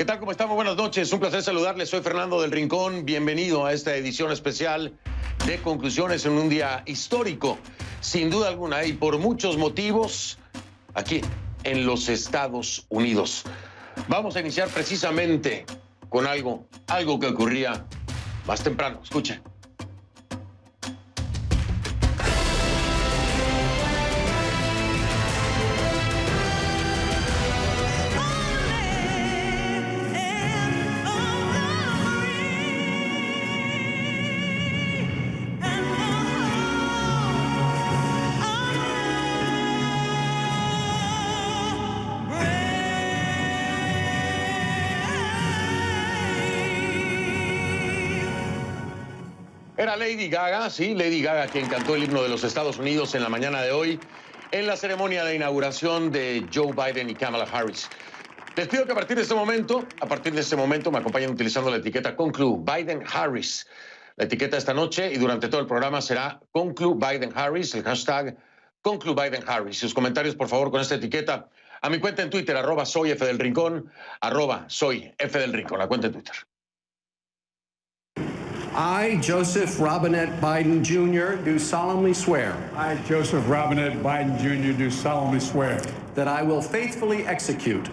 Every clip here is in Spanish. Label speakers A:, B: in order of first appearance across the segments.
A: ¿Qué tal? ¿Cómo estamos? Buenas noches. Un placer saludarles. Soy Fernando del Rincón. Bienvenido a esta edición especial de Conclusiones en un día histórico, sin duda alguna, y por muchos motivos, aquí en los Estados Unidos. Vamos a iniciar precisamente con algo que ocurría más temprano. Escuche. Era Lady Gaga, sí, Lady Gaga, quien cantó el himno de los Estados Unidos en la mañana de hoy en la ceremonia de inauguración de Joe Biden y Kamala Harris. Les pido que a partir de este momento, me acompañen utilizando la etiqueta Conclu Biden Harris. La etiqueta esta noche y durante todo el programa será Conclu Biden Harris, el hashtag Conclu Biden Harris. Sus comentarios, por favor, con esta etiqueta a mi cuenta en Twitter, @soyfdelrincón, @soyfdelrincón, la cuenta en Twitter.
B: I, Joseph Robinette Biden Jr., do solemnly swear.
C: I, Joseph Robinette Biden Jr., do solemnly swear.
B: That I will faithfully execute.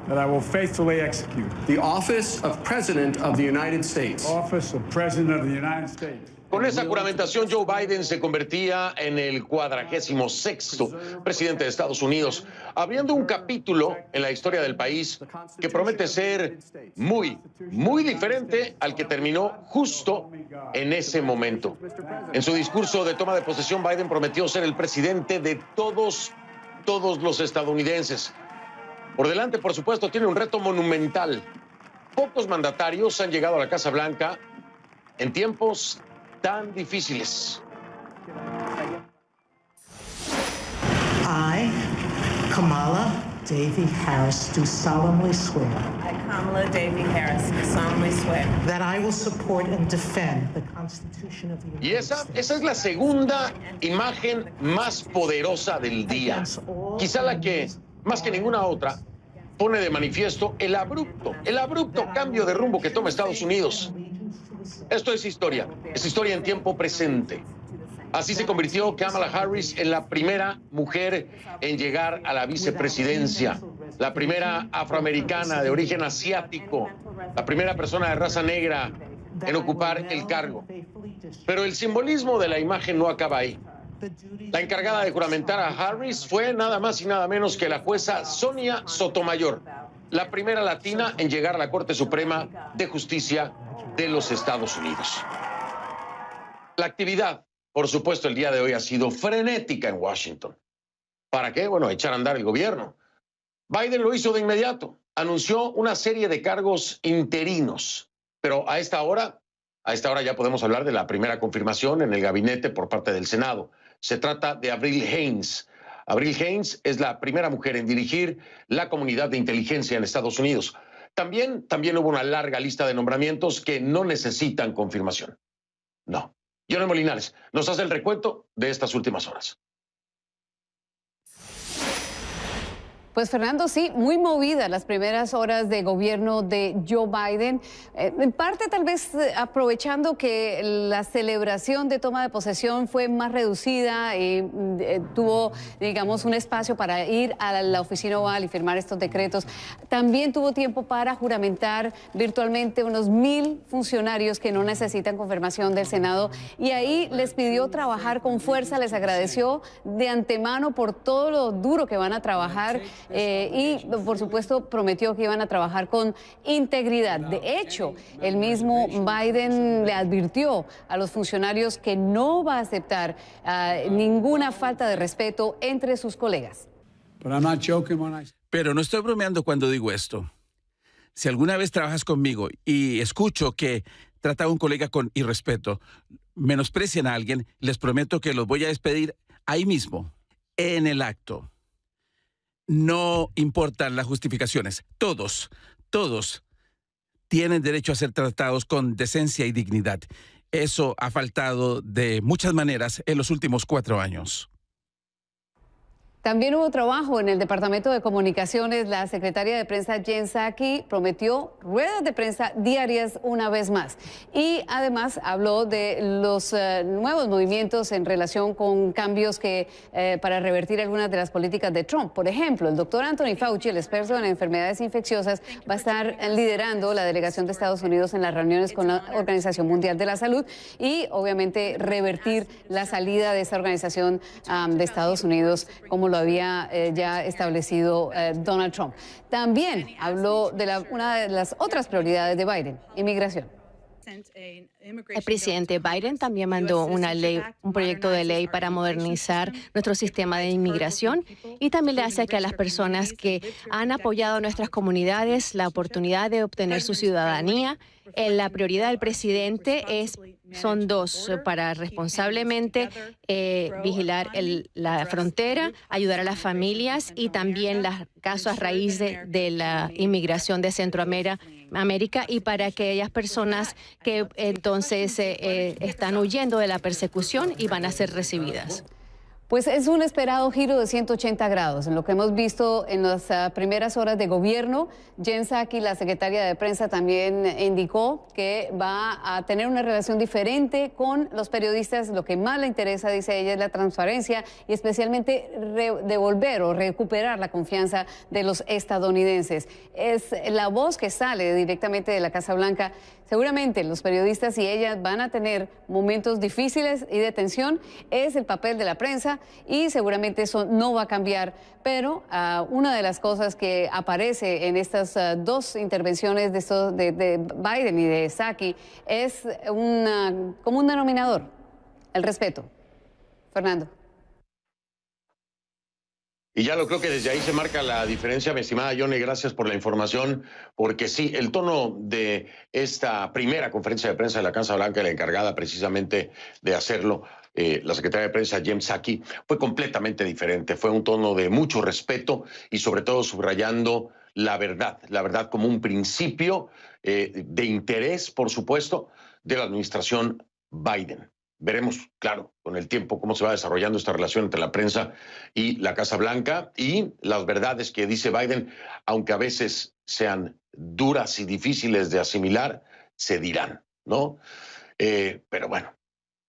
C: That I will faithfully execute.
B: The office of President of the United States.
C: Office of President of the United States.
A: Con esa juramentación, Joe Biden se convertía en el 46º presidente de Estados Unidos, abriendo un capítulo en la historia del país que promete ser muy diferente al que terminó justo en ese momento. En su discurso de toma de posesión, Biden prometió ser el presidente de todos los estadounidenses. Por delante, por supuesto, tiene un reto monumental. Pocos mandatarios han llegado a la Casa Blanca en tiempos tan difíciles.
D: I, Kamala Devi Harris, do solemnly swear.
E: I, Kamala Devi Harris, do solemnly swear.
D: That I will support and defend the Constitution of the United
A: Y
D: States.
A: esa es la segunda imagen más poderosa del día. Quizá la que, más que ninguna otra, pone de manifiesto el abrupto cambio de rumbo que toma Estados Unidos. Esto es historia en tiempo presente. Así se convirtió Kamala Harris en la primera mujer en llegar a la vicepresidencia, la primera afroamericana de origen asiático, la primera persona de raza negra en ocupar el cargo. Pero el simbolismo de la imagen no acaba ahí. La encargada de juramentar a Harris fue nada más y nada menos que la jueza Sonia Sotomayor, la primera latina en llegar a la Corte Suprema de Justicia de los Estados Unidos. La actividad, por supuesto, el día de hoy ha sido frenética en Washington. ¿Para qué? Bueno, echar a andar el gobierno. Biden lo hizo de inmediato. Anunció una serie de cargos interinos. Pero a esta hora ya podemos hablar de la primera confirmación en el gabinete por parte del Senado. Se trata de Avril Haines. Avril Haines es la primera mujer en dirigir la comunidad de inteligencia en Estados Unidos. También hubo una larga lista de nombramientos que no necesitan confirmación. No. Jonel Molinares nos hace el recuento de estas últimas horas.
F: Pues Fernando, sí, muy movidas las primeras horas de gobierno de Joe Biden, en parte tal vez aprovechando que la celebración de toma de posesión fue más reducida y tuvo, digamos, un espacio para ir a la oficina oval y firmar estos decretos. También tuvo tiempo para juramentar virtualmente unos 1,000 funcionarios que no necesitan confirmación del Senado y ahí les pidió trabajar con fuerza, les agradeció de antemano por todo lo duro que van a trabajar. Y, por supuesto, prometió que iban a trabajar con integridad. De hecho, el mismo Biden le advirtió a los funcionarios que no va a aceptar ninguna falta de respeto entre sus colegas.
G: Pero no estoy bromeando cuando digo esto. Si alguna vez trabajas conmigo y escucho que trata a un colega con irrespeto, menosprecian a alguien, les prometo que los voy a despedir ahí mismo, en el acto. No importan las justificaciones. Todos tienen derecho a ser tratados con decencia y dignidad. Eso ha faltado de muchas maneras en los últimos 4 años.
F: También hubo trabajo en el Departamento de Comunicaciones. La secretaria de prensa Jen Psaki prometió ruedas de prensa diarias una vez más. Y además habló de los nuevos movimientos en relación con cambios que para revertir algunas de las políticas de Trump. Por ejemplo, el doctor Anthony Fauci, el experto en enfermedades infecciosas, va a estar liderando la delegación de Estados Unidos en las reuniones con la Organización Mundial de la Salud y obviamente revertir la salida de esa organización de Estados Unidos como lo había ya establecido Donald Trump. También habló de una de las otras prioridades de Biden, inmigración.
H: El presidente Biden también mandó un proyecto de ley para modernizar nuestro sistema de inmigración y también le hace que a las personas que han apoyado a nuestras comunidades la oportunidad de obtener su ciudadanía. La prioridad del presidente son dos: para responsablemente vigilar la frontera, ayudar a las familias y también los casos a raíz de la inmigración de Centroamérica y para aquellas personas que entonces están huyendo de la persecución y van a ser recibidas.
F: Pues es un esperado giro de 180 grados en lo que hemos visto en las primeras horas de gobierno. Jen Psaki, la secretaria de prensa, también indicó que va a tener una relación diferente con los periodistas. Lo que más le interesa, dice ella, es la transparencia y especialmente devolver o recuperar la confianza de los estadounidenses. Es la voz que sale directamente de la Casa Blanca. Seguramente los periodistas y ellas van a tener momentos difíciles y de tensión. Es el papel de la prensa y seguramente eso no va a cambiar. Pero una de las cosas que aparece en estas dos intervenciones de Biden y de Psaki es como un denominador: el respeto. Fernando.
A: Y ya lo creo que desde ahí se marca la diferencia, mi estimada Yone, gracias por la información, porque sí, el tono de esta primera conferencia de prensa de la Casa Blanca, la encargada precisamente de hacerlo, la secretaria de prensa Jen Psaki, fue completamente diferente. Fue un tono de mucho respeto y sobre todo subrayando la verdad como un principio de interés, por supuesto, de la administración Biden. Veremos, claro, con el tiempo cómo se va desarrollando esta relación entre la prensa y la Casa Blanca y las verdades que dice Biden, aunque a veces sean duras y difíciles de asimilar, se dirán, ¿no? Pero bueno,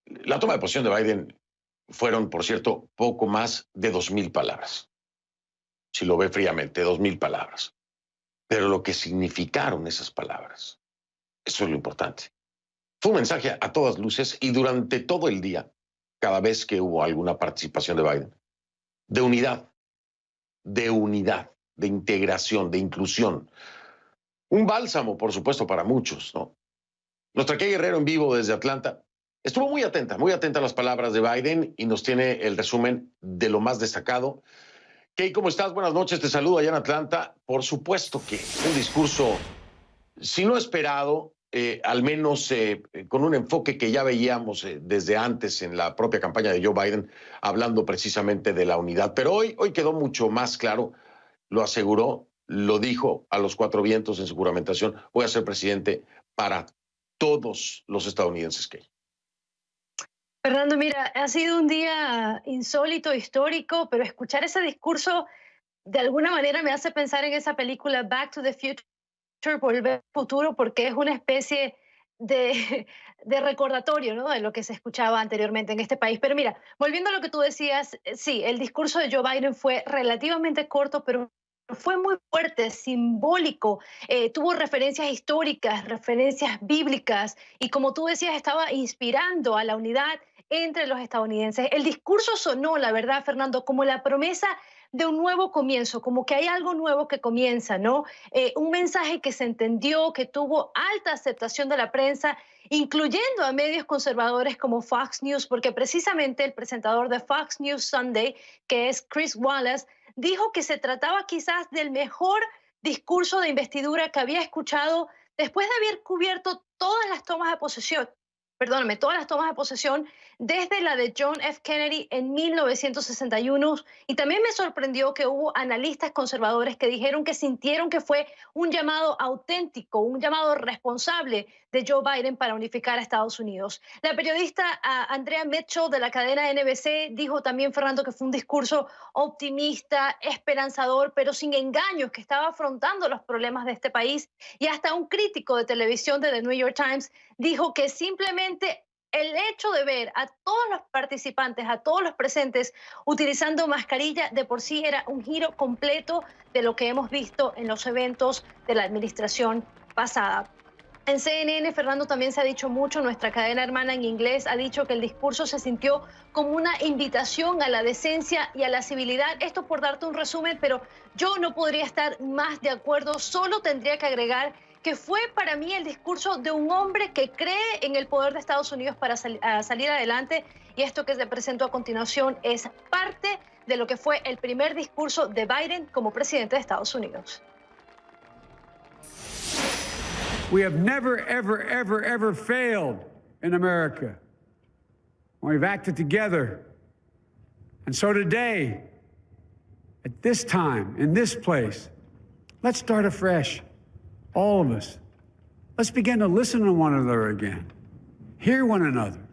A: la toma de posición de Biden fueron, por cierto, poco más de 2,000 palabras. Si lo ve fríamente, 2,000 palabras. Pero lo que significaron esas palabras, eso es lo importante. Fue un mensaje a todas luces y durante todo el día, cada vez que hubo alguna participación de Biden, de unidad, de integración, de inclusión. Un bálsamo, por supuesto, para muchos, ¿no? Nuestra Kay Guerrero en vivo desde Atlanta estuvo muy atenta a las palabras de Biden y nos tiene el resumen de lo más destacado. Kay, ¿cómo estás? Buenas noches, te saludo allá en Atlanta. Por supuesto que un discurso, si no esperado, al menos con un enfoque que ya veíamos desde antes en la propia campaña de Joe Biden, hablando precisamente de la unidad. Pero hoy quedó mucho más claro, lo aseguró, lo dijo a los cuatro vientos en su juramentación: voy a ser presidente para todos los estadounidenses. Que
I: Fernando, mira, ha sido un día insólito, histórico, pero escuchar ese discurso de alguna manera me hace pensar en esa película Back to the Future, Volver al Futuro, porque es una especie de recordatorio, ¿no?, de lo que se escuchaba anteriormente en este país. Pero mira, volviendo a lo que tú decías, sí, el discurso de Joe Biden fue relativamente corto, pero fue muy fuerte, simbólico, tuvo referencias históricas, referencias bíblicas, y como tú decías, estaba inspirando a la unidad entre los estadounidenses. El discurso sonó, la verdad, Fernando, como la promesa de un nuevo comienzo, como que hay algo nuevo que comienza, ¿no? Un mensaje que se entendió, que tuvo alta aceptación de la prensa, incluyendo a medios conservadores como Fox News, porque precisamente el presentador de Fox News Sunday, que es Chris Wallace, dijo que se trataba quizás del mejor discurso de investidura que había escuchado después de haber cubierto todas las tomas de posesión todas las tomas de posesión desde la de John F. Kennedy en 1961. Y también me sorprendió que hubo analistas conservadores que dijeron que sintieron que fue un llamado auténtico, un llamado responsable de Joe Biden para unificar a Estados Unidos. La periodista Andrea Mitchell de la cadena NBC dijo también, Fernando, que fue un discurso optimista, esperanzador, pero sin engaños, que estaba afrontando los problemas de este país. Y hasta un crítico de televisión de The New York Times dijo que simplemente el hecho de ver a todos los participantes, a todos los presentes utilizando mascarilla, de por sí era un giro completo de lo que hemos visto en los eventos de la administración pasada. En CNN, Fernando, también se ha dicho mucho, nuestra cadena hermana en inglés ha dicho que el discurso se sintió como una invitación a la decencia y a la civilidad. Esto por darte un resumen, pero yo no podría estar más de acuerdo, solo tendría que agregar que fue para mí el discurso de un hombre que cree en el poder de Estados Unidos para salir adelante, y esto que se presentó a continuación es parte de lo que fue el primer discurso de Biden como presidente de Estados Unidos.
C: We have never, ever, ever, ever failed in America. We've acted together. And so today, at this time, in this place, let's start afresh. All of us. Let's begin to listen to one another again. Hear one another.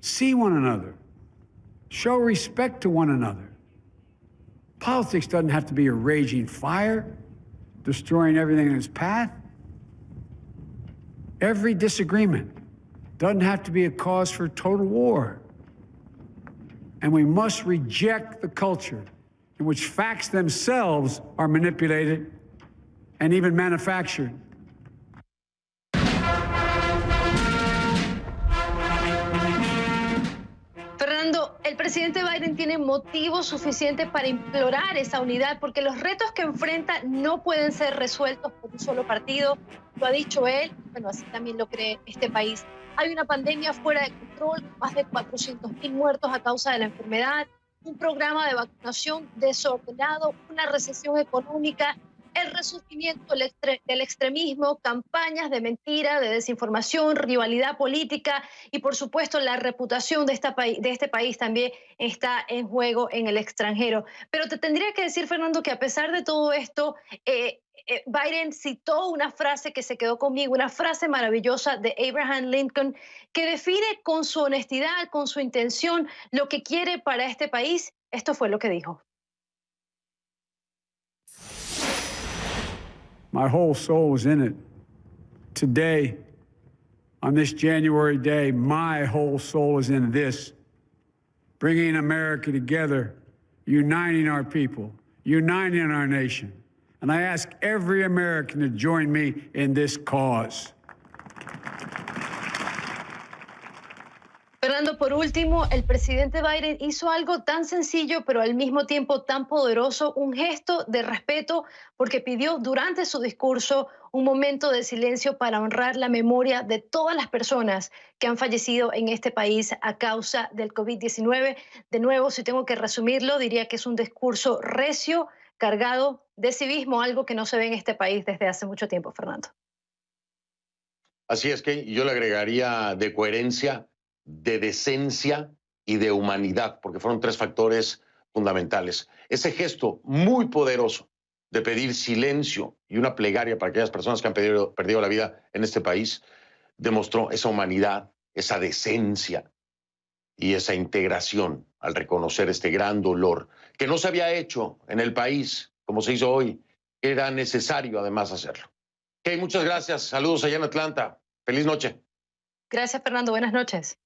C: See one another. Show respect to one another. Politics doesn't have to be a raging fire, destroying everything in its path. Every disagreement doesn't have to be a cause for total war. And we must reject the culture in which facts themselves are manipulated and even manufactured.
I: Fernando, el presidente Biden tiene motivos suficientes para implorar esa unidad, porque los retos que enfrenta no pueden ser resueltos por un solo partido. Lo ha dicho él, bueno, así también lo cree este país. Hay una pandemia fuera de control, más de 400.000 muertos a causa de la enfermedad, un programa de vacunación desordenado, una recesión económica, el resurgimiento del extremismo, campañas de mentira, de desinformación, rivalidad política y, por supuesto, la reputación de este país también está en juego en el extranjero. Pero te tendría que decir, Fernando, que a pesar de todo esto, Biden citó una frase que se quedó conmigo, una frase maravillosa de Abraham Lincoln, que define con su honestidad, con su intención, lo que quiere para este país. Esto fue lo que dijo.
C: My whole soul is in it. Today, on this January day, my whole soul is in this. Bringing America together, uniting our people, uniting our nation. And I ask every American to join me in this cause.
I: Fernando, por último, el presidente Biden hizo algo tan sencillo, pero al mismo tiempo tan poderoso, un gesto de respeto, porque pidió durante su discurso un momento de silencio para honrar la memoria de todas las personas que han fallecido en este país a causa del COVID-19. De nuevo, si tengo que resumirlo, diría que es un discurso recio, cargado de civismo, algo que no se ve en este país desde hace mucho tiempo, Fernando.
A: Así es que yo le agregaría de coherencia, de decencia y de humanidad, porque fueron tres factores fundamentales. Ese gesto muy poderoso de pedir silencio y una plegaria para aquellas personas que han perdido la vida en este país demostró esa humanidad, esa decencia y esa integración al reconocer este gran dolor que no se había hecho en el país como se hizo hoy, que era necesario además hacerlo. Okay, muchas gracias. Saludos allá en Atlanta. Feliz noche.
I: Gracias, Fernando. Buenas noches.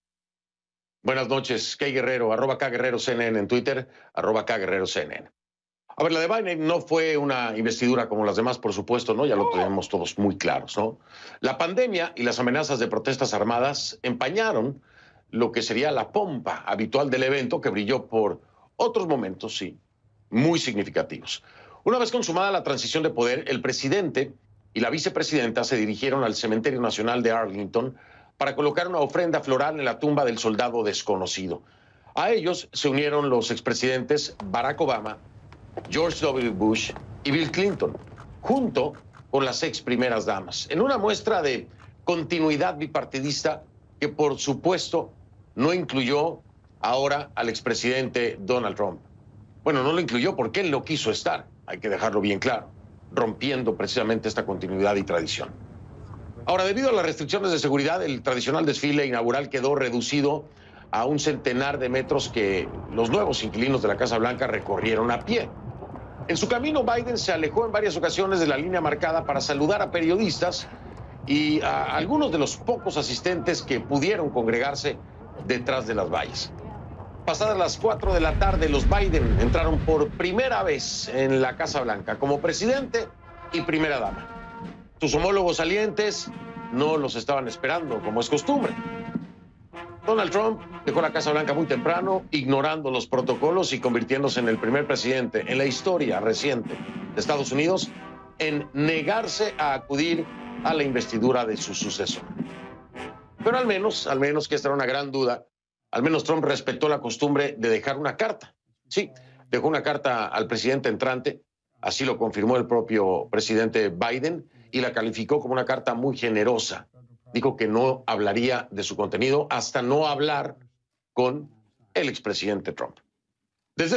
A: Buenas noches, Kay Guerrero, @KGuerreroCNN en Twitter, @KGuerreroCNN. A ver, la de Biden no fue una investidura como las demás, por supuesto, ¿no? Ya lo tenemos todos muy claros, ¿no? La pandemia y las amenazas de protestas armadas empañaron lo que sería la pompa habitual del evento, que brilló por otros momentos, sí, muy significativos. Una vez consumada la transición de poder, el presidente y la vicepresidenta se dirigieron al Cementerio Nacional de Arlington para colocar una ofrenda floral en la tumba del soldado desconocido. A ellos se unieron los expresidentes Barack Obama, George W. Bush y Bill Clinton, junto con las ex primeras damas, en una muestra de continuidad bipartidista que por supuesto no incluyó ahora al expresidente Donald Trump. Bueno, no lo incluyó porque él no quiso estar, hay que dejarlo bien claro, rompiendo precisamente esta continuidad y tradición. Ahora, debido a las restricciones de seguridad, el tradicional desfile inaugural quedó reducido a un centenar de metros que los nuevos inquilinos de la Casa Blanca recorrieron a pie. En su camino, Biden se alejó en varias ocasiones de la línea marcada para saludar a periodistas y a algunos de los pocos asistentes que pudieron congregarse detrás de las vallas. Pasadas las 4 de la tarde, los Biden entraron por primera vez en la Casa Blanca como presidente y primera dama. Sus homólogos salientes no los estaban esperando, como es costumbre. Donald Trump dejó la Casa Blanca muy temprano, ignorando los protocolos y convirtiéndose en el primer presidente en la historia reciente de Estados Unidos en negarse a acudir a la investidura de su sucesor. Pero al menos que esta era una gran duda, al menos Trump respetó la costumbre de dejar una carta. Sí, dejó una carta al presidente entrante, así lo confirmó el propio presidente Biden, y la calificó como una carta muy generosa. Dijo que no hablaría de su contenido hasta no hablar con el expresidente Trump. Desde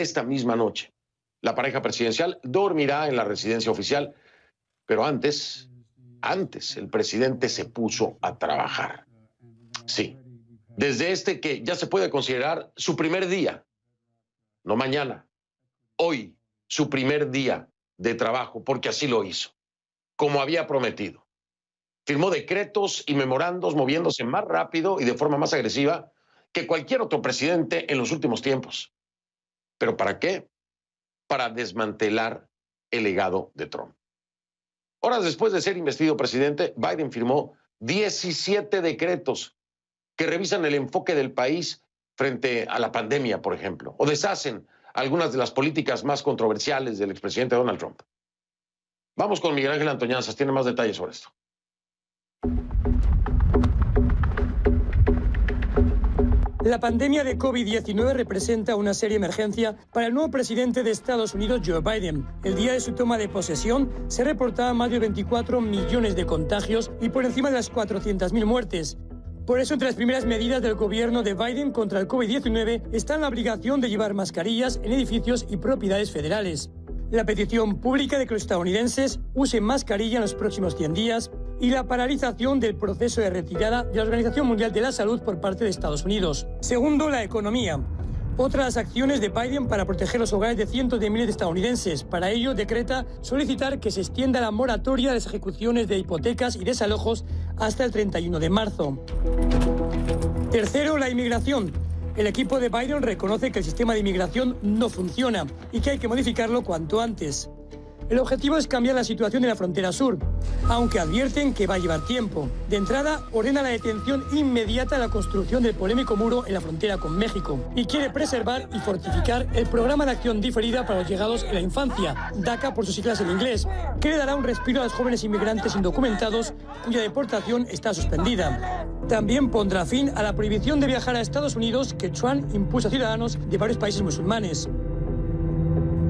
A: esta misma noche, la pareja presidencial dormirá en la residencia oficial, pero antes el presidente se puso a trabajar. Sí, desde este que ya se puede considerar su primer día, no mañana, hoy, su primer día de trabajo, porque así lo hizo, como había prometido. Firmó decretos y memorandos moviéndose más rápido y de forma más agresiva que cualquier otro presidente en los últimos tiempos. ¿Pero para qué? Para desmantelar el legado de Trump. Horas después de ser investido presidente, Biden firmó 17 decretos que revisan el enfoque del país frente a la pandemia, por ejemplo, o deshacen algunas de las políticas más controversiales del expresidente Donald Trump. Vamos con Miguel Ángel Antoñanzas, tiene más detalles sobre esto.
J: La pandemia de COVID-19 representa una seria emergencia para el nuevo presidente de Estados Unidos, Joe Biden. El día de su toma de posesión se reportaban más de 24 millones de contagios y por encima de las 400.000 muertes. Por eso, entre las primeras medidas del gobierno de Biden contra el COVID-19 está la obligación de llevar mascarillas en edificios y propiedades federales, la petición pública de que los estadounidenses usen mascarilla en los próximos 100 días y la paralización del proceso de retirada de la Organización Mundial de la Salud por parte de Estados Unidos. Segundo, la economía. Otras acciones de Biden para proteger los hogares de cientos de miles de estadounidenses. Para ello, decreta solicitar que se extienda la moratoria de las ejecuciones de hipotecas y desalojos hasta el 31 de marzo. Tercero, la inmigración. El equipo de Biden reconoce que el sistema de inmigración no funciona y que hay que modificarlo cuanto antes. El objetivo es cambiar la situación en la frontera sur, aunque advierten que va a llevar tiempo. De entrada, ordena la detención inmediata de la construcción del polémico muro en la frontera con México y quiere preservar y fortificar el programa de acción diferida para los llegados en la infancia, DACA por sus siglas en inglés, que le dará un respiro a los jóvenes inmigrantes indocumentados cuya deportación está suspendida. También pondrá fin a la prohibición de viajar a Estados Unidos que Trump impuso a ciudadanos de varios países musulmanes.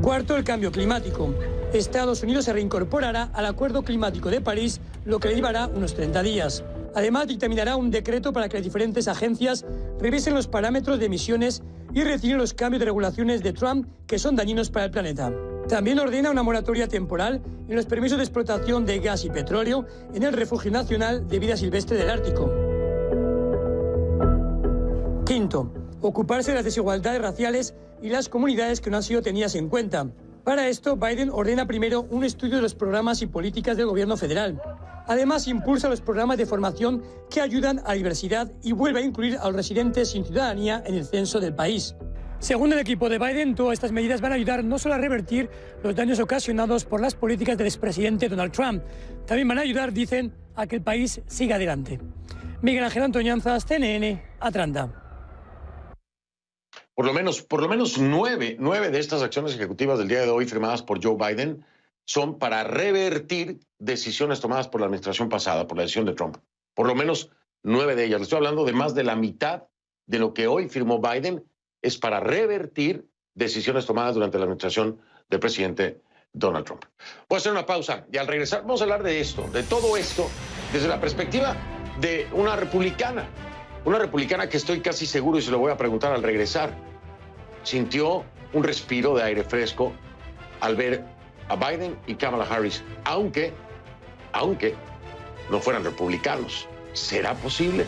J: Cuarto, el cambio climático. Estados Unidos se reincorporará al Acuerdo Climático de París, lo que le llevará unos 30 días. Además, dictaminará un decreto para que las diferentes agencias revisen los parámetros de emisiones y retiren los cambios de regulaciones de Trump que son dañinos para el planeta. También ordena una moratoria temporal en los permisos de explotación de gas y petróleo en el Refugio Nacional de Vida Silvestre del Ártico. Quinto, ocuparse de las desigualdades raciales y las comunidades que no han sido tenidas en cuenta. Para esto, Biden ordena primero un estudio de los programas y políticas del gobierno federal. Además, impulsa los programas de formación que ayudan a la diversidad y vuelve a incluir a los residentes sin ciudadanía en el censo del país. Según el equipo de Biden, todas estas medidas van a ayudar no solo a revertir los daños ocasionados por las políticas del expresidente Donald Trump, también van a ayudar, dicen, a que el país siga adelante. Miguel Ángel Antoñanzas, CNN, Atlanta.
A: Por lo menos nueve de estas acciones ejecutivas del día de hoy firmadas por Joe Biden son para revertir decisiones tomadas por la administración pasada, por la decisión de Trump. Por lo menos 9 de ellas. Le estoy hablando de más de la mitad de lo que hoy firmó Biden es para revertir decisiones tomadas durante la administración del presidente Donald Trump. Voy a hacer una pausa y al regresar vamos a hablar de esto, de todo esto, desde la perspectiva de una republicana que estoy casi seguro, y se lo voy a preguntar al regresar, sintió un respiro de aire fresco al ver a Biden y Kamala Harris, aunque no fueran republicanos. ¿Será posible?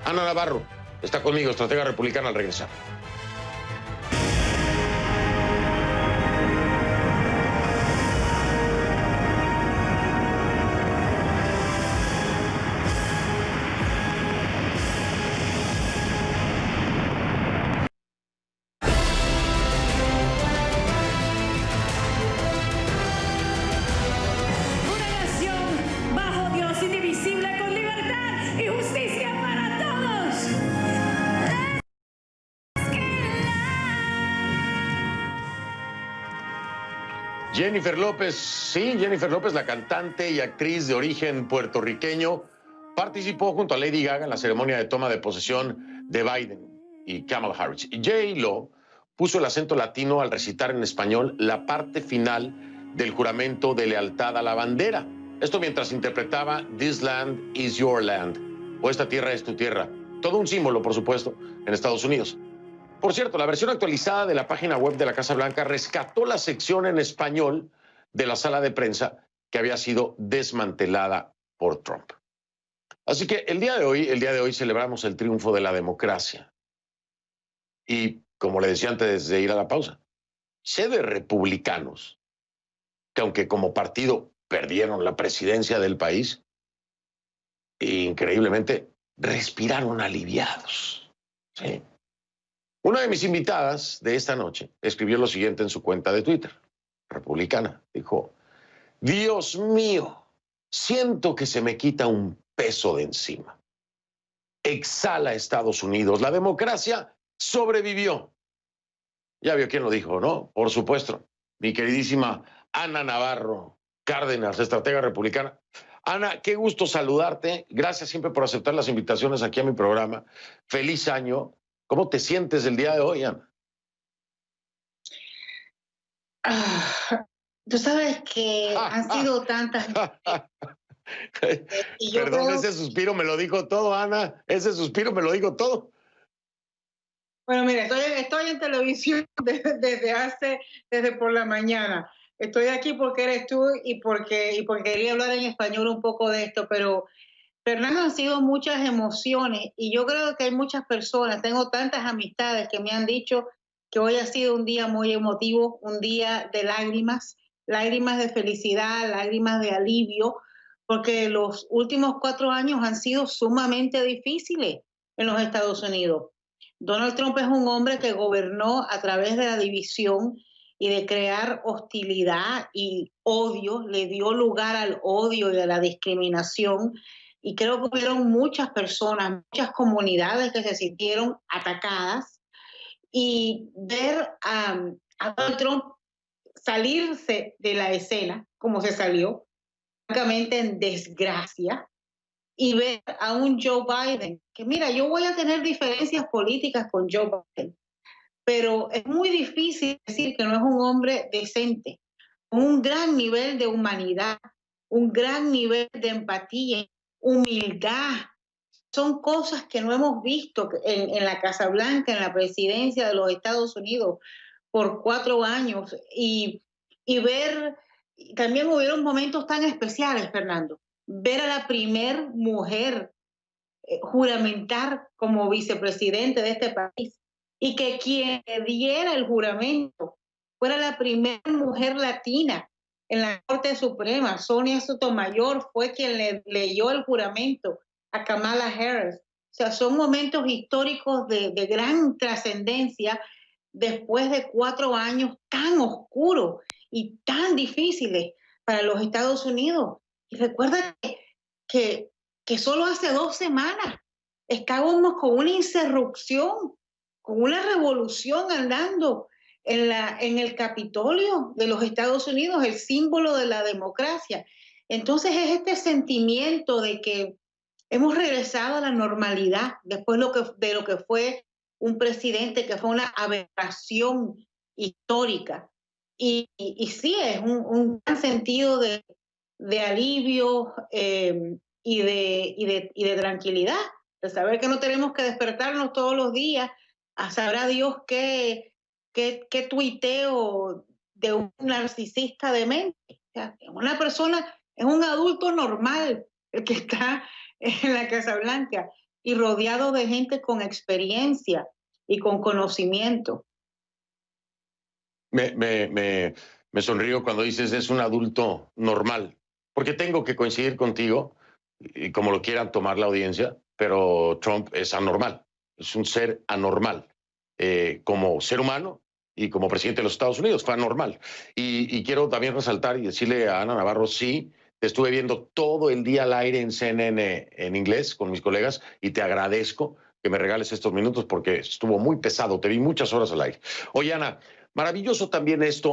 A: Ana Navarro está conmigo, estratega republicana, al regresar. Jennifer López, sí, Jennifer López, la cantante y actriz de origen puertorriqueño, participó junto a Lady Gaga en la ceremonia de toma de posesión de Biden y Kamala Harris. J-Lo puso el acento latino al recitar en español la parte final del juramento de lealtad a la bandera. Esto mientras interpretaba This Land is Your Land, o Esta tierra es tu tierra. Todo un símbolo, por supuesto, en Estados Unidos. Por cierto, la versión actualizada de la página web de la Casa Blanca rescató la sección en español de la sala de prensa que había sido desmantelada por Trump. Así que el día de hoy celebramos el triunfo de la democracia. Y, como le decía antes de ir a la pausa, sé de republicanos que, aunque como partido perdieron la presidencia del país, increíblemente respiraron aliviados. ¿Sí? Una de mis invitadas de esta noche escribió lo siguiente en su cuenta de Twitter, republicana. Dijo: Dios mío, siento que se me quita un peso de encima. Exhala Estados Unidos, la democracia sobrevivió. Ya vio quién lo dijo, ¿no? Por supuesto, mi queridísima Ana Navarro Cárdenas, estratega republicana. Ana, qué gusto saludarte. Gracias siempre por aceptar las invitaciones aquí a mi programa. Feliz año. ¿Cómo te sientes el día de hoy, Ana?
K: Tú sabes que han sido tantas...
A: Perdón, ese suspiro me lo dijo todo, Ana. Ese suspiro me lo dijo todo.
K: Bueno, mira, estoy en televisión desde por la mañana. Estoy aquí porque eres tú y porque quería hablar en español un poco de esto, pero Fernando, han sido muchas emociones y yo creo que hay muchas personas, tengo tantas amistades que me han dicho que hoy ha sido un día muy emotivo, un día de lágrimas de felicidad, lágrimas de alivio, porque los últimos 4 años han sido sumamente difíciles en los Estados Unidos. Donald Trump es un hombre que gobernó a través de la división y de crear hostilidad y odio, le dio lugar al odio y a la discriminación. Y creo que hubieron muchas personas, muchas comunidades que se sintieron atacadas. Y ver a Donald Trump salirse de la escena, como se salió, francamente en desgracia, y ver a un Joe Biden, que mira, yo voy a tener diferencias políticas con Joe Biden, pero es muy difícil decir que no es un hombre decente, con un gran nivel de humanidad, un gran nivel de empatía, humildad. Son cosas que no hemos visto en la Casa Blanca, en la presidencia de los Estados Unidos por 4 años. Y ver, también hubieron momentos tan especiales, Fernando, ver a la primer mujer juramentar como vicepresidente de este país y que quien diera el juramento fuera la primera mujer latina en la Corte Suprema. Sonia Sotomayor fue quien le leyó el juramento a Kamala Harris. O sea, son momentos históricos de gran trascendencia después de 4 años tan oscuros y tan difíciles para los Estados Unidos. Y recuerda que solo hace 2 semanas estábamos con una insurrección, con una revolución andando en el Capitolio de los Estados Unidos, el símbolo de la democracia. Entonces es este sentimiento de que hemos regresado a la normalidad después de lo que fue un presidente que fue una aberración histórica. Y sí, es un gran sentido de alivio y de tranquilidad, de saber que no tenemos que despertarnos todos los días a saber Dios qué tuiteo de un narcisista demente. O sea, una persona, es un adulto normal el que está en la Casa Blanca y rodeado de gente con experiencia y con conocimiento.
A: Me sonrío cuando dices es un adulto normal, porque tengo que coincidir contigo, y como lo quieran tomar la audiencia, pero Trump es anormal, es un ser anormal, como ser humano y como presidente de los Estados Unidos, fue anormal. Y quiero también resaltar y decirle a Ana Navarro, sí, te estuve viendo todo el día al aire en CNN en inglés con mis colegas y te agradezco que me regales estos minutos porque estuvo muy pesado, te vi muchas horas al aire. Oye, Ana, maravilloso también esto,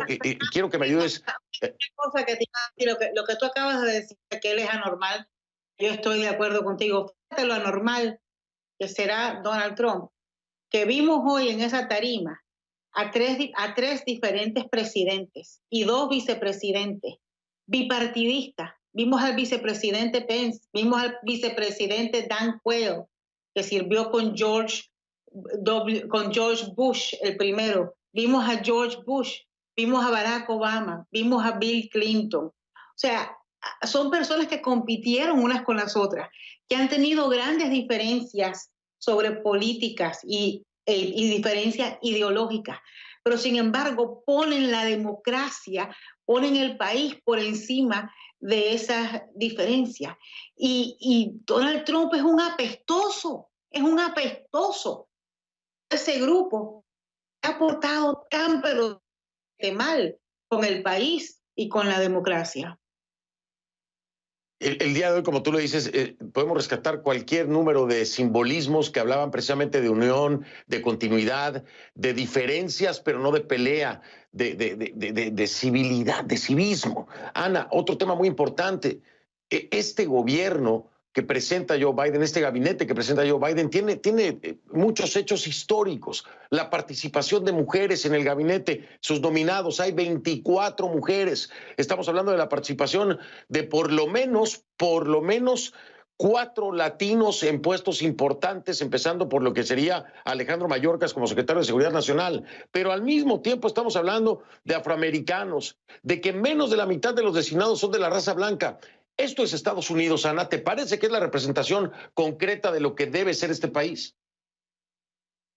A: quiero que me ayudes.
K: Una cosa que te iba a decir, lo que tú acabas de decir, que él es anormal, yo estoy de acuerdo contigo. Fíjate lo anormal que será Donald Trump, que vimos hoy en esa tarima a tres diferentes presidentes y 2 vicepresidentes, bipartidistas. Vimos al vicepresidente Pence, vimos al vicepresidente Dan Quayle, que sirvió con George Bush, el primero. Vimos a George Bush, vimos a Barack Obama, vimos a Bill Clinton. O sea, son personas que compitieron unas con las otras, que han tenido grandes diferencias sobre políticas y diferencias ideológicas, pero sin embargo ponen la democracia, ponen el país por encima de esas diferencias. Y Donald Trump es un apestoso. Ese grupo ha portado tan pero mal con el país y con la democracia.
A: El día de hoy, como tú lo dices, podemos rescatar cualquier número de simbolismos que hablaban precisamente de unión, de continuidad, de diferencias, pero no de pelea, de civilidad, de civismo. Ana, otro tema muy importante. Este gobierno que presenta Joe Biden, este gabinete que presenta Joe Biden, tiene muchos hechos históricos. La participación de mujeres en el gabinete, sus nominados, hay 24 mujeres. Estamos hablando de la participación de por lo menos 4 latinos en puestos importantes, empezando por lo que sería Alejandro Mayorkas como secretario de Seguridad Nacional. Pero al mismo tiempo estamos hablando de afroamericanos, de que menos de la mitad de los designados son de la raza blanca. Esto es Estados Unidos, Ana. ¿Te parece que es la representación concreta de lo que debe ser este país?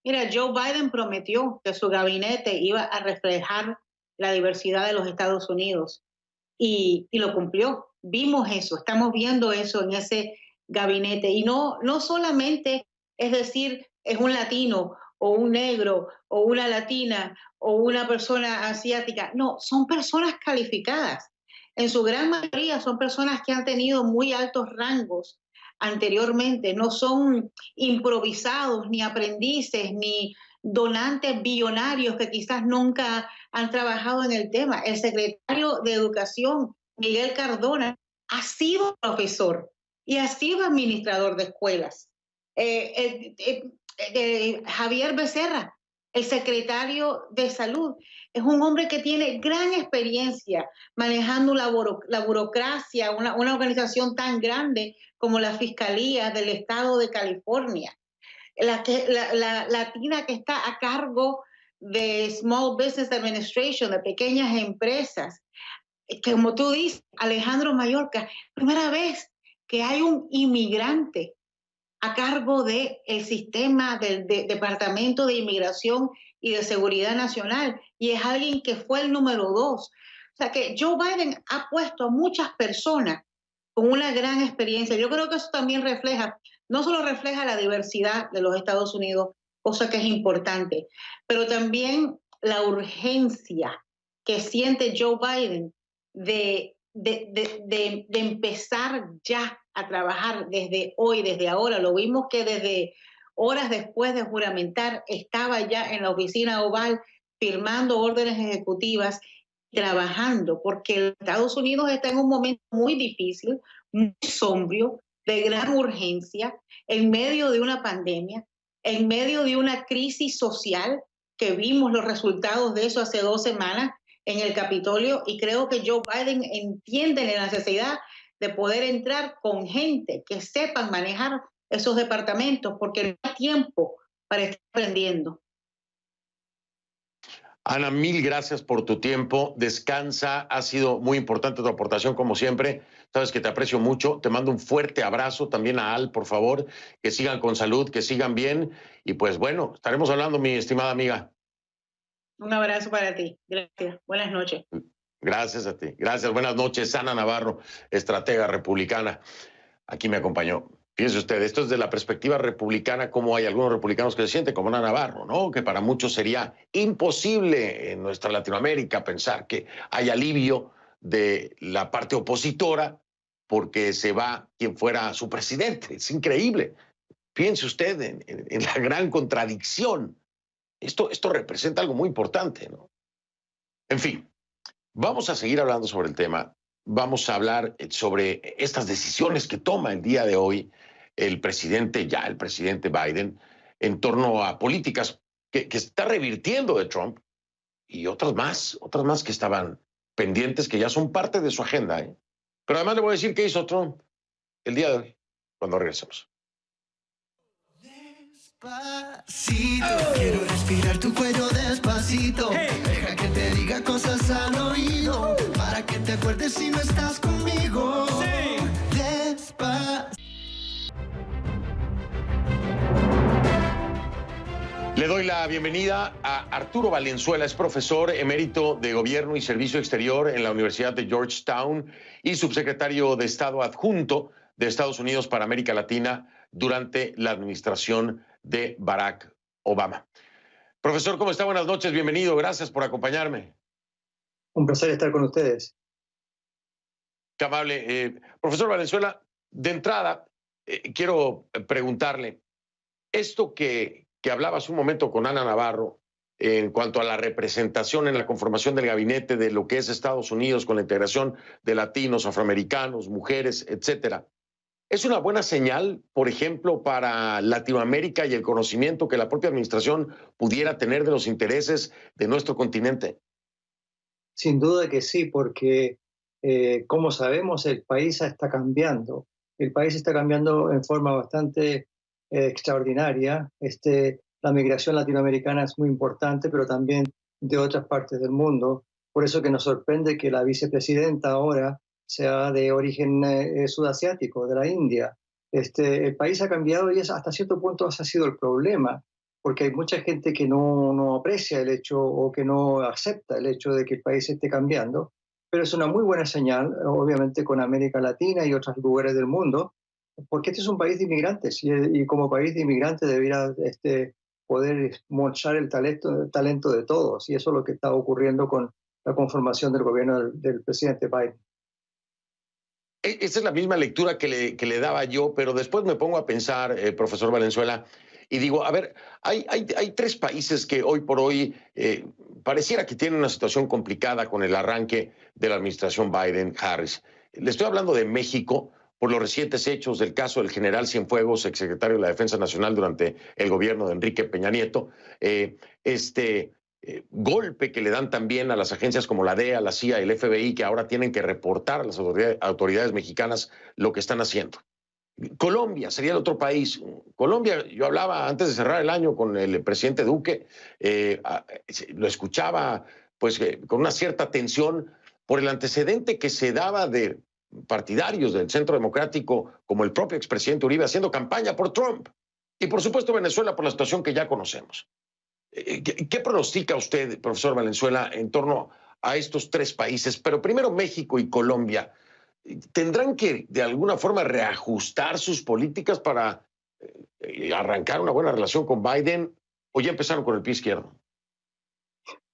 K: Mira, Joe Biden prometió que su gabinete iba a reflejar la diversidad de los Estados Unidos y lo cumplió. Vimos eso, estamos viendo eso en ese gabinete. Y no solamente es decir, es un latino o un negro o una latina o una persona asiática. No, son personas calificadas. En su gran mayoría son personas que han tenido muy altos rangos anteriormente, no son improvisados, ni aprendices, ni donantes billonarios que quizás nunca han trabajado en el tema. El secretario de Educación, Miguel Cardona, ha sido profesor y ha sido administrador de escuelas. Javier Becerra, el secretario de Salud, es un hombre que tiene gran experiencia manejando la burocracia, una organización tan grande como la Fiscalía del Estado de California. La latina que está a cargo de Small Business Administration, de pequeñas empresas. Como tú dices, Alejandro Mayorkas, primera vez que hay un inmigrante a cargo del sistema del Departamento de Inmigración y de Seguridad Nacional, y es alguien que fue el número 2. O sea que Joe Biden ha puesto a muchas personas con una gran experiencia. Yo creo que eso también no solo refleja la diversidad de los Estados Unidos, cosa que es importante, pero también la urgencia que siente Joe Biden de empezar ya a trabajar desde hoy, desde ahora. Lo vimos que desde horas después de juramentar estaba ya en la oficina oval firmando órdenes ejecutivas, trabajando, porque Estados Unidos está en un momento muy difícil, muy sombrío, de gran urgencia, en medio de una pandemia, en medio de una crisis social, que vimos los resultados de eso hace 2 semanas en el Capitolio, y creo que Joe Biden entiende la necesidad de poder entrar con gente que sepan manejar esos departamentos, porque no hay tiempo para estar aprendiendo.
A: Ana, mil gracias por tu tiempo. Descansa. Ha sido muy importante tu aportación, como siempre. Sabes que te aprecio mucho. Te mando un fuerte abrazo. También a Al, por favor. Que sigan con salud, que sigan bien. Y pues bueno, estaremos hablando, mi estimada amiga.
K: Un abrazo para ti. Gracias. Buenas noches.
A: Gracias a ti. Gracias. Buenas noches. Ana Navarro, estratega republicana. Aquí me acompañó. Fíjense usted, esto es de la perspectiva republicana, como hay algunos republicanos que se sienten como Ana Navarro, ¿no? Que para muchos sería imposible en nuestra Latinoamérica pensar que hay alivio de la parte opositora porque se va quien fuera su presidente. Es increíble. Piense usted en la gran contradicción. Esto representa algo muy importante, ¿no? En fin, vamos a seguir hablando sobre el tema. Vamos a hablar sobre estas decisiones que toma el día de hoy el presidente Biden en torno a políticas que está revirtiendo de Trump y otras más que estaban pendientes, que ya son parte de su agenda, ¿eh? Pero además le voy a decir qué hizo Trump el día de hoy, cuando regresemos.
L: Despacito, quiero respirar tu cuello despacito. Deja que te diga cosas al oído, para que te acuerdes si no estás conmigo. Despacito.
A: Le doy la bienvenida a Arturo Valenzuela, es profesor emérito de Gobierno y Servicio Exterior en la Universidad de Georgetown y subsecretario de Estado adjunto de Estados Unidos para América Latina durante la administración de Barack Obama. Profesor, ¿cómo está? Buenas noches, bienvenido, gracias por acompañarme.
M: Un placer estar con ustedes.
A: Qué amable. Profesor Valenzuela, de entrada, quiero preguntarle, esto que hablaba hace un momento con Ana Navarro en cuanto a la representación en la conformación del gabinete de lo que es Estados Unidos con la integración de latinos, afroamericanos, mujeres, etcétera. ¿Es una buena señal, por ejemplo, para Latinoamérica y el conocimiento que la propia administración pudiera tener de los intereses de nuestro continente?
M: Sin duda que sí, porque como sabemos, el país está cambiando. El país está cambiando en forma bastante extraordinaria. La migración latinoamericana es muy importante, pero también de otras partes del mundo. Por eso que nos sorprende que la vicepresidenta ahora sea de origen sudasiático, de la India. El país ha cambiado y hasta cierto punto ese ha sido el problema, porque hay mucha gente que no aprecia el hecho o que no acepta el hecho de que el país esté cambiando, pero es una muy buena señal, obviamente, con América Latina y otros lugares del mundo, porque este es un país de inmigrantes y como país de inmigrantes debería poder mostrar el talento de todos, y eso es lo que está ocurriendo con la conformación del gobierno del presidente Biden.
A: Esa es la misma lectura que le daba yo, pero después me pongo a pensar, profesor Valenzuela, y digo, a ver, hay tres países que hoy por hoy pareciera que tienen una situación complicada con el arranque de la administración Biden-Harris. Le estoy hablando de México por los recientes hechos del caso del general Cienfuegos, exsecretario de la Defensa Nacional durante el gobierno de Enrique Peña Nieto, golpe que le dan también a las agencias como la DEA, la CIA y el FBI, que ahora tienen que reportar a las autoridades mexicanas lo que están haciendo. Colombia sería el otro país. Colombia, yo hablaba antes de cerrar el año con el presidente Duque, lo escuchaba pues con una cierta tensión por el antecedente que se daba de partidarios del Centro Democrático, como el propio expresidente Uribe, haciendo campaña por Trump. Y por supuesto Venezuela por la situación que ya conocemos. ¿Qué pronostica usted, profesor Valenzuela, en torno a estos tres países? Pero primero México y Colombia. ¿Tendrán que de alguna forma reajustar sus políticas para arrancar una buena relación con Biden o ya empezaron con el pie izquierdo?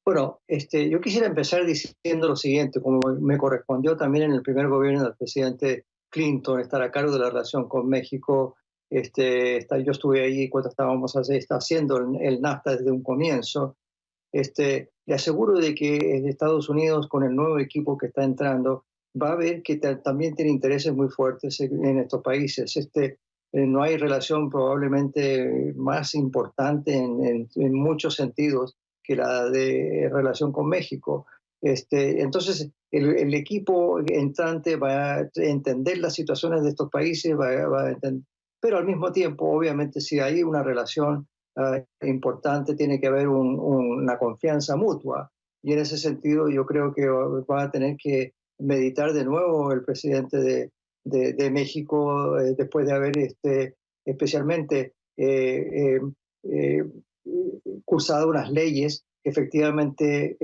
M: Bueno, yo quisiera empezar diciendo lo siguiente, como me correspondió también en el primer gobierno del presidente Clinton estar a cargo de la relación con México. Yo estuve ahí cuando estábamos haciendo el NAFTA desde un comienzo. Le aseguro de que Estados Unidos, con el nuevo equipo que está entrando, va a ver que también tiene intereses muy fuertes en estos países. No hay relación probablemente más importante en muchos sentidos que la de relación con México. Entonces, el equipo entrante va a entender las situaciones de estos países, pero al mismo tiempo, obviamente, si hay una relación importante, tiene que haber una confianza mutua. Y en ese sentido yo creo que va a tener que meditar de nuevo el presidente de México después de haber especialmente cursado unas leyes que efectivamente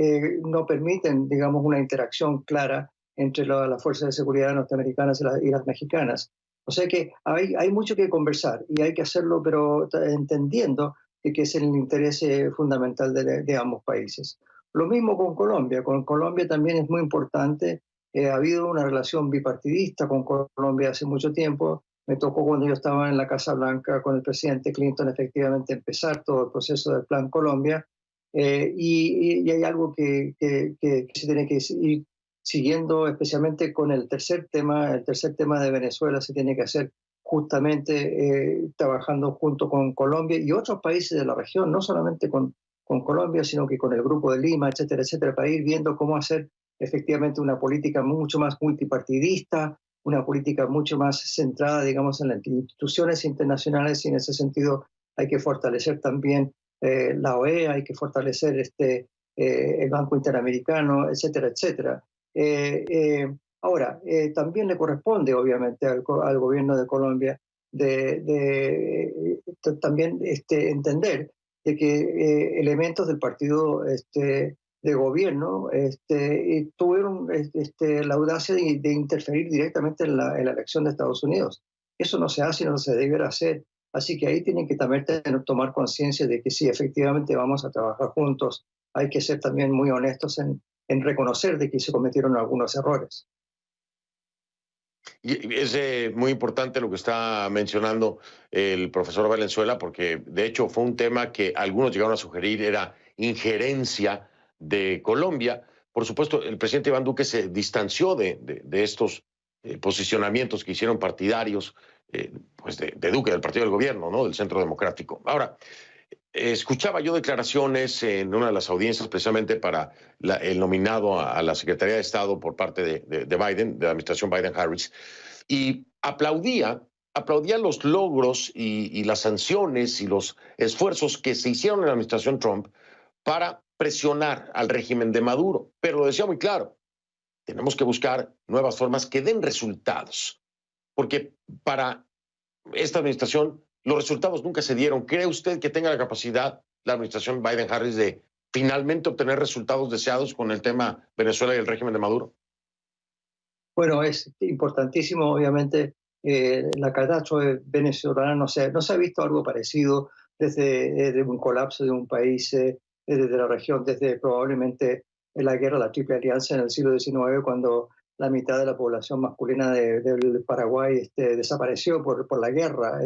M: no permiten, digamos, una interacción clara entre las fuerzas de seguridad norteamericanas y las mexicanas. O sea que hay mucho que conversar y hay que hacerlo, pero entendiendo que es el interés fundamental de ambos países. Lo mismo con Colombia. Con Colombia también es muy importante. Ha habido una relación bipartidista con Colombia hace mucho tiempo. Me tocó cuando yo estaba en la Casa Blanca con el presidente Clinton efectivamente empezar todo el proceso del Plan Colombia. Y hay algo que se tiene que ir siguiendo, especialmente con el tercer tema de Venezuela, se tiene que hacer justamente trabajando junto con Colombia y otros países de la región, no solamente con Colombia, sino que con el Grupo de Lima, etcétera, etcétera, para ir viendo cómo hacer efectivamente una política mucho más multipartidista, una política mucho más centrada, digamos, en las instituciones internacionales, y en ese sentido hay que fortalecer también la OEA, hay que fortalecer el Banco Interamericano, etcétera, etcétera. Ahora, también le corresponde, obviamente, al gobierno de Colombia también entender de que elementos del partido de gobierno tuvieron la audacia de interferir directamente en la elección de Estados Unidos. Eso no se hace y no se debe hacer. Así que ahí tienen que también tomar conciencia de que sí, efectivamente vamos a trabajar juntos. Hay que ser también muy honestos en reconocer de que se cometieron algunos errores.
A: Y es muy importante lo que está mencionando el profesor Valenzuela, porque de hecho fue un tema que algunos llegaron a sugerir era injerencia de Colombia. Por supuesto, el presidente Iván Duque se distanció de estos posicionamientos que hicieron partidarios pues de Duque, del partido del gobierno, ¿no? Del Centro Democrático. Ahora, escuchaba yo declaraciones en una de las audiencias precisamente para el nominado a la Secretaría de Estado por parte de Biden, de la administración Biden-Harris, y aplaudía los logros y las sanciones y los esfuerzos que se hicieron en la administración Trump para presionar al régimen de Maduro. Pero lo decía muy claro, tenemos que buscar nuevas formas que den resultados, porque para esta administración los resultados nunca se dieron. ¿Cree usted que tenga la capacidad la administración Biden-Harris de finalmente obtener resultados deseados con el tema Venezuela y el régimen de Maduro?
M: Bueno, es importantísimo, obviamente, la catástrofe venezolana. No se ha visto algo parecido desde un colapso de un país, desde la región, desde probablemente la guerra de la Triple Alianza en el siglo XIX, cuando la mitad de la población masculina del Paraguay desapareció por la guerra.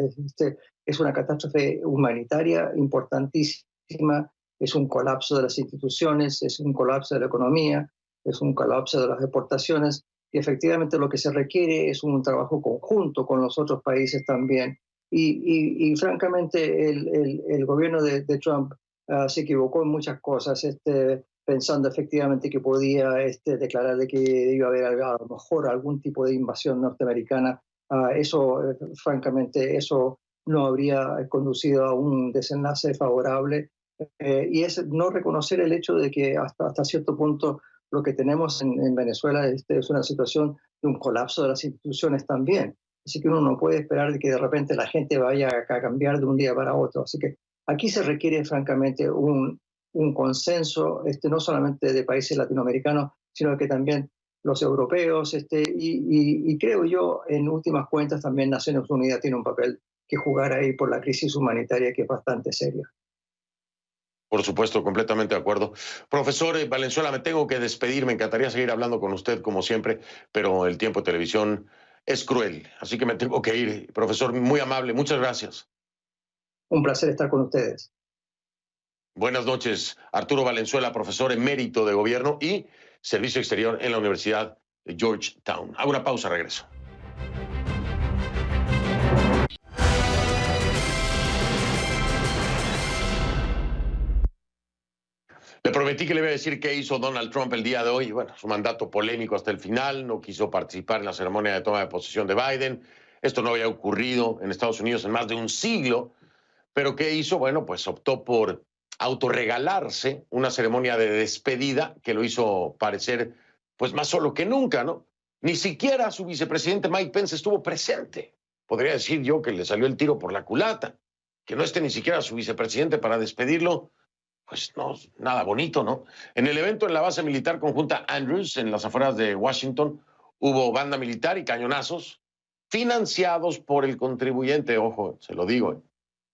M: Es una catástrofe humanitaria importantísima, es un colapso de las instituciones, es un colapso de la economía, es un colapso de las exportaciones, y efectivamente lo que se requiere es un trabajo conjunto con los otros países también. Y francamente el gobierno de Trump se equivocó en muchas cosas, pensando efectivamente que podía declarar de que iba a haber a lo mejor algún tipo de invasión norteamericana. Francamente, eso no habría conducido a un desenlace favorable. Y es no reconocer el hecho de que hasta cierto punto lo que tenemos en Venezuela es una situación de un colapso de las instituciones también. Así que uno no puede esperar de que de repente la gente vaya a cambiar de un día para otro. Así que aquí se requiere francamente un consenso, no solamente de países latinoamericanos, sino que también los europeos, y creo yo, en últimas cuentas, también Naciones Unidas tiene un papel que jugar ahí por la crisis humanitaria, que es bastante seria.
A: Por supuesto, completamente de acuerdo. Profesor Valenzuela, me tengo que despedir, me encantaría seguir hablando con usted como siempre, pero el tiempo de televisión es cruel, así que me tengo que ir. Profesor, muy amable, muchas gracias.
M: Un placer estar con ustedes.
A: Buenas noches, Arturo Valenzuela, profesor emérito de Gobierno y Servicio Exterior en la Universidad de Georgetown. Hago una pausa, regreso. Le Prometí que le iba a decir qué hizo Donald Trump el día de hoy. Bueno, su mandato polémico hasta el final, no quiso participar en la ceremonia de toma de posesión de Biden. Esto no había ocurrido en Estados Unidos en más de un siglo. Pero ¿qué hizo? Bueno, pues optó por autorregalarse una ceremonia de despedida que lo hizo parecer pues más solo que nunca, ¿no? Ni siquiera su vicepresidente Mike Pence estuvo presente. Podría decir yo que le salió el tiro por la culata. Que no esté ni siquiera su vicepresidente para despedirlo, pues no, nada bonito, ¿no? En el evento en la base militar conjunta Andrews, en las afueras de Washington, hubo banda militar y cañonazos financiados por el contribuyente, ojo, se lo digo.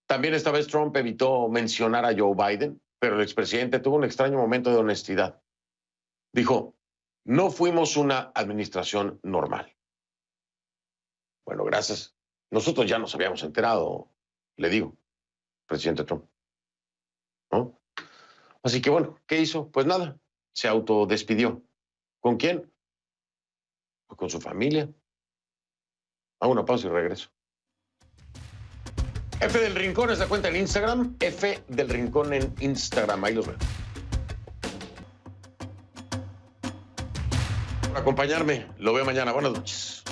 A: También esta vez Trump evitó mencionar a Joe Biden, pero el expresidente tuvo un extraño momento de honestidad. Dijo, no fuimos una administración normal. Bueno, gracias. Nosotros ya nos habíamos enterado, le digo, presidente Trump. ¿No? Así que bueno, ¿qué hizo? Pues nada, se autodespidió. ¿Con quién? Pues con su familia. Hago una pausa y regreso. F del Rincón es la cuenta en Instagram. F del Rincón en Instagram. Ahí los veo. Por acompañarme. Lo veo mañana. Buenas noches.